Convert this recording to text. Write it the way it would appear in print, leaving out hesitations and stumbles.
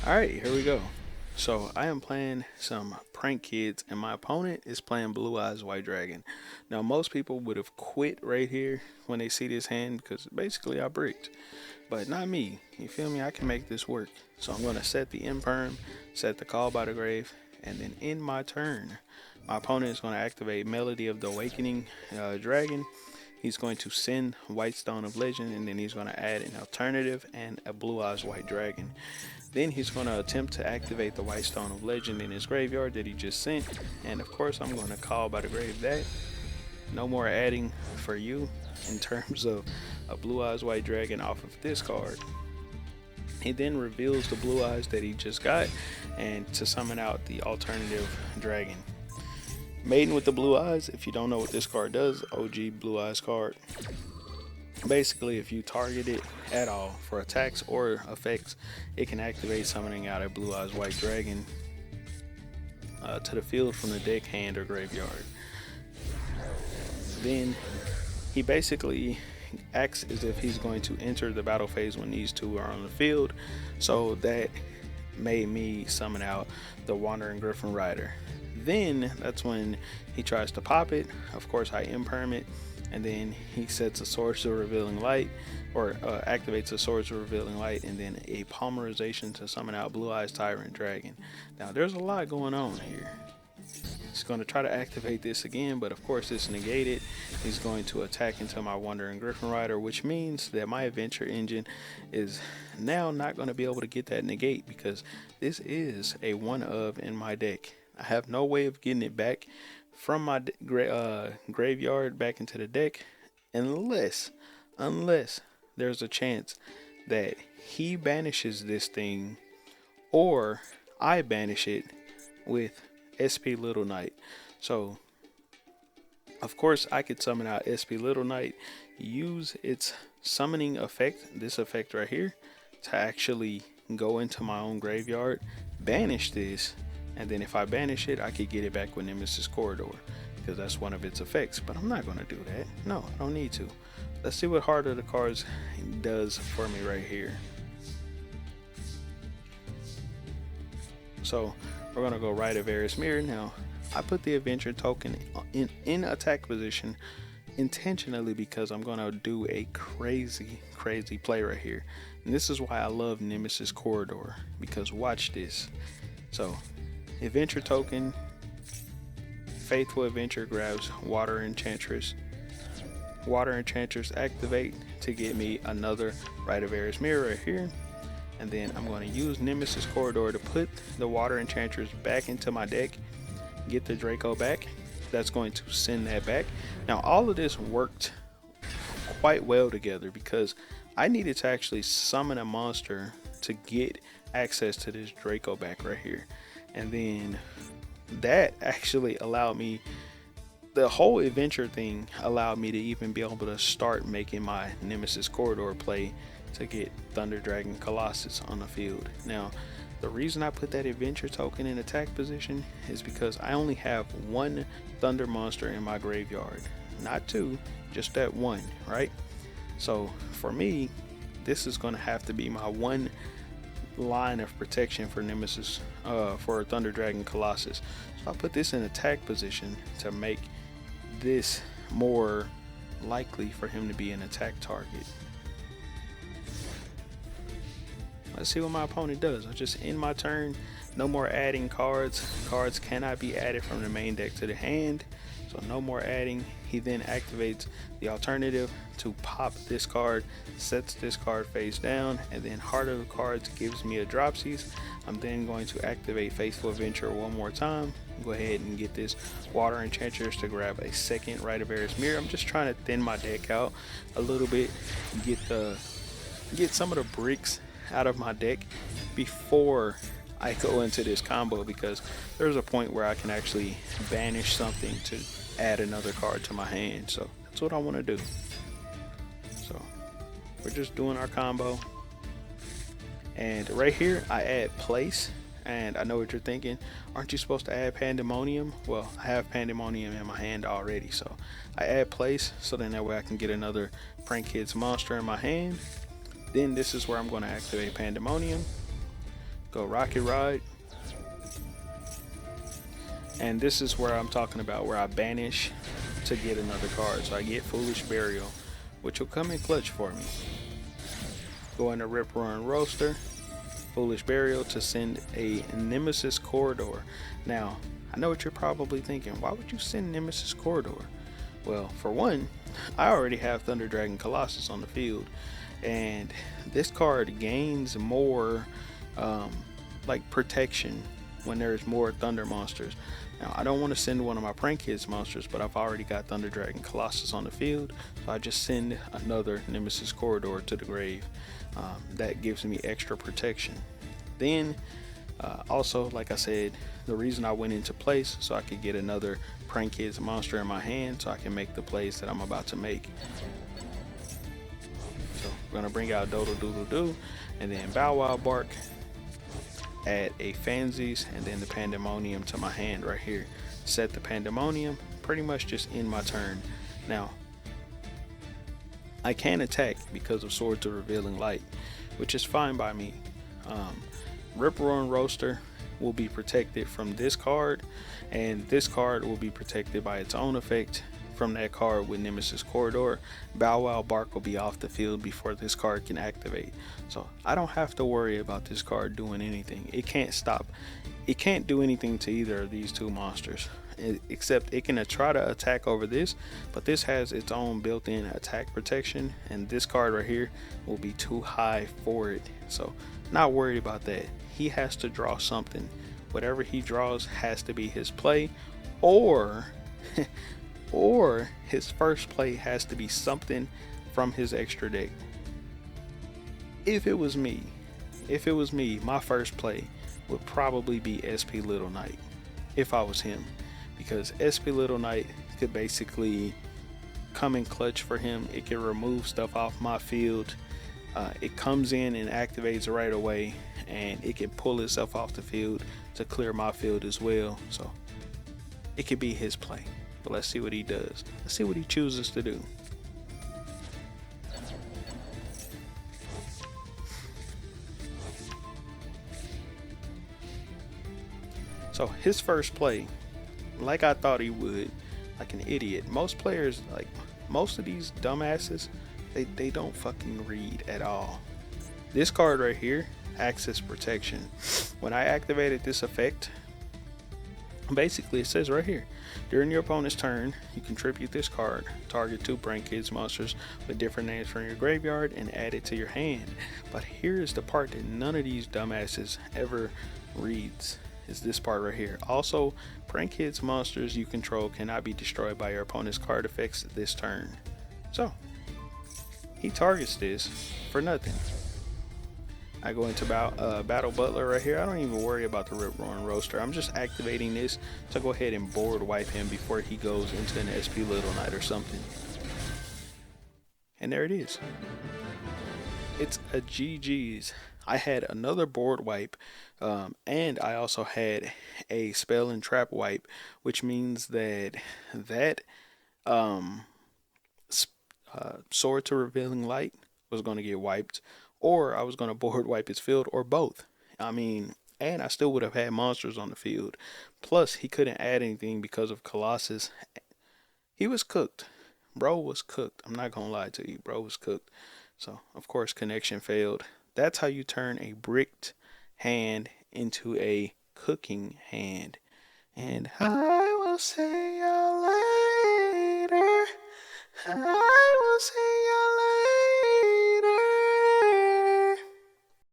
Alright, here we go. So I am playing some Prank Kids, and my opponent is playing Blue Eyes White Dragon. Now, most people would have quit right here when they see this hand because basically I bricked. But not me. You feel me? I can make this work. So I'm going to set the imperm, set the call by the grave, and then in my turn, my opponent is going to activate Melody of the Awakening Dragon. He's going to send White Stone of Legend, and then he's going to add an alternative and a Blue Eyes White Dragon. Then he's going to attempt to activate the White Stone of Legend in his graveyard that he just sent. And of course, I'm going to call by the grave that. No more adding for you in terms of a Blue Eyes White Dragon off of this card. He then reveals the Blue Eyes that he just got and to summon out the alternative dragon. Maiden with the Blue Eyes, if you don't know what this card does, OG Blue Eyes card. Basically, if you target it at all for attacks or effects, it can activate summoning out a Blue Eyes White Dragon to the field from the deck, hand, or graveyard. Then he basically acts as if he's going to enter the battle phase when these two are on the field. So that made me summon out the Wandering Griffin Rider. Then that's when he tries to pop it. Of course, I imperm it. And then he sets a Swords of Revealing Light, or activates a Swords of Revealing Light, and then a Polymerization to summon out Blue Eyes Tyrant Dragon. Now, there's a lot going on here. He's going to try to activate this again, but of course it's negated. He's going to attack into my Wandering Griffin Rider, which means that my Adventure Engine is now not going to be able to get that negate because this is a one of in my deck. I have no way of getting it back from my graveyard back into the deck unless there's a chance that he banishes this thing or I banish it with SP Little Knight. So of course I could summon out SP Little Knight, use its summoning effect, this effect right here, to actually go into my own graveyard, banish this, and then if I banish it, I could get it back with Nemesis Corridor because that's one of its effects. But I'm not going to do that. No, I don't need to. Let's see what Heart of the Cards does for me right here. So we're going to go Rite of Varus Mirror. Now, I put the Adventure token in attack position intentionally because I'm going to do a crazy play right here. And this is why I love Nemesis Corridor, because watch this. So Adventure token, Faithful Adventure grabs Water Enchantress. Water Enchantress activate to get me another Rite of Varus Mirror right here. And then I'm going to use Nemesis Corridor to put the Water Enchantress back into my deck, get the Draco back. That's going to send that back. Now all of this worked quite well together because I needed to actually summon a monster to get access to this Draco back right here. And then that actually allowed me, the whole adventure thing allowed me to even be able to start making my Nemesis Corridor play to get Thunder Dragon Colossus on the field. Now, the reason I put that adventure token in attack position is because I only have one Thunder monster in my graveyard. Not two, just that one, right? So for me, this is going to have to be my one line of protection for Nemesis, for Thunder Dragon Colossus. So I put this in attack position to make this more likely for him to be an attack target. Let's see what my opponent does. I just end my turn. No more adding cards. Cards cannot be added from the main deck to the hand. So no more adding. He then activates the alternative to pop this card, sets this card face down, and then Heart of the Cards gives me a Dropsies. I'm then going to activate Faithful Adventure one more time. Go ahead and get this Water Enchantress to grab a second Rite of Varus Mirror. I'm just trying to thin my deck out a little bit, get some of the bricks out of my deck before I go into this combo, because there's a point where I can actually banish something to add another card to my hand. So that's what I want to do. So we're just doing our combo, and right here I add place. And I know what you're thinking, aren't you supposed to add Pandemonium? Well, I have Pandemonium in my hand already, so I add place so then that way I can get another Prank Kids monster in my hand. Then this is where I'm going to activate Pandemonium, Go Rocket Ride. And this is where I'm talking about, where I banish to get another card. So I get Foolish Burial, which will come in clutch for me. Go into Rip Roaring Roaster, Foolish Burial to send a Nemesis Corridor. Now, I know what you're probably thinking. Why would you send Nemesis Corridor? Well, for one, I already have Thunder Dragon Colossus on the field, and this card gains more like protection when there's more Thunder monsters. Now, I don't want to send one of my Prank Kids monsters, but I've already got Thunder Dragon Colossus on the field, so I just send another Nemesis Corridor to the grave. That gives me extra protection. Then, also, like I said, the reason I went into place so I could get another Prank Kids monster in my hand so I can make the plays that I'm about to make. So we're gonna bring out Doodle Doodle Doo, and then Bow Wow Bark, add a Fansies, and then the Pandemonium to my hand right here. Set the Pandemonium, pretty much just end my turn. Now, I can attack because of Sword to Revealing Light, which is fine by me. Rip Roaring Roaster will be protected from this card, and this card will be protected by its own effect from that card with Nemesis Corridor. Bow Wow Bark will be off the field before this card can activate, so I don't have to worry about this card doing anything. It can't do anything to either of these two monsters, except it can try to attack over this, but this has its own built-in attack protection, and this card right here will be too high for it, so not worried about that. He has to draw something. Whatever he draws has to be his play, or or his first play has to be something from his extra deck. If it was me, my first play would probably be SP Little Knight if I was him, because SP Little Knight could basically come in clutch for him. It can remove stuff off my field. It comes in and activates right away, and it can pull itself off the field to clear my field as well. So it could be his play, but let's see what he does. Let's see what he chooses to do. So his first play, like I thought he would, like an idiot. Most players, like most of these dumbasses, they don't fucking read at all. This card right here, Access Protection. When I activated this effect, basically it says right here, during your opponent's turn, you contribute this card, target 2 Prank Kids monsters with different names from your graveyard, and add it to your hand. But here's the part that none of these dumbasses ever reads, is this part right here. Also, Prank Kids monsters you control cannot be destroyed by your opponent's card effects this turn. So he targets this for nothing. I go into Battle Butler right here. I don't even worry about the Rip Roaring Roaster. I'm just activating this to go ahead and board wipe him before he goes into an SP Little Knight or something. And there it is. It's a GG's. I had another board wipe, and I also had a spell and trap wipe, which means that Sword to Revealing Light was going to get wiped, or I was going to board wipe his field, or both. I mean, and I still would have had monsters on the field. Plus, he couldn't add anything because of Colossus. He was cooked. Bro was cooked. I'm not going to lie to you. Bro was cooked. So, of course, connection failed. That's how you turn a bricked hand into a cooking hand. And I will say I'll